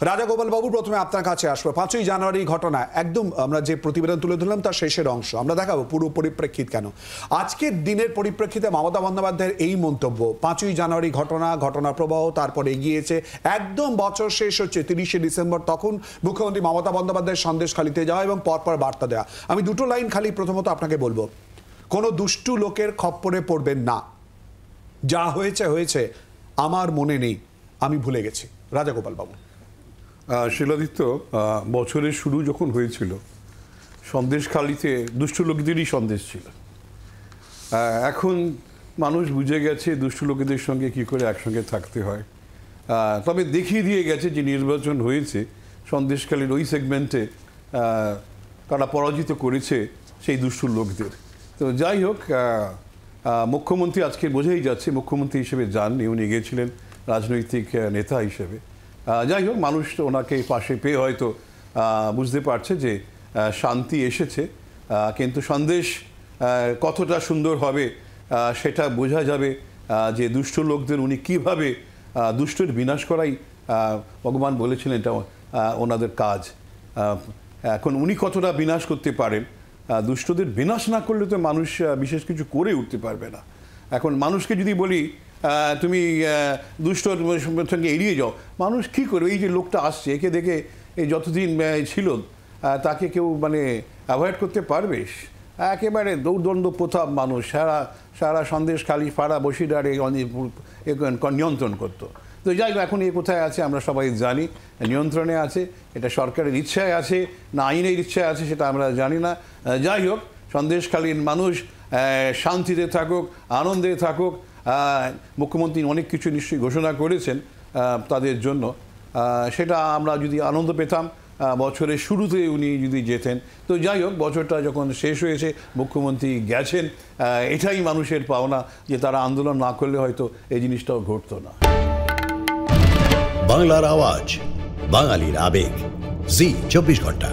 রাজাগোপাল বাবু, প্রথমে আপনার কাছে আসবো। 5ই জানুয়ারি ঘটনা একদম আমরা যে প্রতিবেদন তুলে ধরলাম তার শেষের অংশ আমরা দেখাবো পুরো পরিপ্রেক্ষিত কেন। আজকের দিনের পরিপ্রেক্ষিতে মমতা বন্দ্যোপাধ্যায়ের এই মন্তব্য, 5ই জানুয়ারি ঘটনা প্রবাহ, তারপরে এগিয়েছে একদম বছর শেষ হচ্ছে 30শে ডিসেম্বর, তখন মুখ্যমন্ত্রী মমতা বন্দ্যোপাধ্যায়ের সন্দেশখালিতে যাওয়া এবং পরপর বার্তা দেওয়া। আমি দুটো লাইন খালি প্রথমত আপনাকে বলবো, কোনো দুষ্টু লোকের খপ্পরে পড়বেন না। যা হয়েছে হয়েছে, আমার মনে নেই, আমি ভুলে গেছি। রাজাগোপাল বাবু। শিলাদিত্য, বছরের শুরু যখন হয়েছিল সন্দেশখালিতে দুষ্ট লোকদেরই সন্দেশ ছিল। এখন মানুষ বুঝে গেছে দুষ্ট লোকেদের সঙ্গে কি করে একসঙ্গে থাকতে হয়। তবে দেখিয়ে দিয়ে গেছে যে নির্বাচন হয়েছে সন্দেশখালির ওই সেগমেন্টে তারা পরাজিত করেছে সেই দুষ্ট লোকদের। তো যাই হোক, মুখ্যমন্ত্রী আজকে বোঝাই যাচ্ছে মুখ্যমন্ত্রী হিসেবে যাননি, উনি গিয়েছিলেন রাজনৈতিক নেতা হিসেবে। যাই হোক, মানুষ ওনাকে পাশে পেয়ে হয়তো বুঝতে পারছে যে শান্তি এসেছে, কিন্তু সন্দেশ কতটা সুন্দর হবে সেটা বোঝা যাবে যে দুষ্ট লোকদের উনি কীভাবে দুষ্টের বিনাশ করাই ভগবান বলেছিলেন, এটা ওনাদের কাজ। এখন উনি কতটা বিনাশ করতে পারেন, দুষ্টদের বিনাশ না করলে তো মানুষ বিশেষ কিছু করে উঠতে পারবে না। এখন মানুষকে যদি বলি তুমি দুষ্টর সঙ্গে এড়িয়ে যাও, মানুষ কী করবে? এই যে লোকটা আসছে, একে দেখে এই যতদিন ছিল তাকে কেউ অ্যাভয়েড করতে পারবে? একেবারে দৌর্দণ্ড প্রতাপ মানুষ, সারা সন্দেশখালি পাড়া বসিরহাটে নিয়ন্ত্রণ করতো। তো যাই হোক, এখন এ কোথায় আছে আমরা সবাই জানি, নিয়ন্ত্রণে আছে। এটা সরকারের ইচ্ছায় আছে না আইনের ইচ্ছায় আছে সেটা আমরা জানি না। যাই হোক, সন্দেশখালীর মানুষ শান্তিতে থাকুক, আনন্দে থাকুক। মুখ্যমন্ত্রী অনেক কিছু নিশ্চয়ই ঘোষণা করেছেন তাদের জন্য, সেটা আমরা যদি আনন্দ পেতাম বছরের শুরুতে উনি যদি যেতেন। তো যাই হোক, বছরটা যখন শেষ হয়েছে, মুখ্যমন্ত্রী গেছেন, এটাই মানুষের পাওনা যে তারা আন্দোলন না করলে হয়তো এই জিনিসটাও ঘটতো না। বাংলার আওয়াজ, বাঙালির আবেগ, জি 24 ঘন্টা।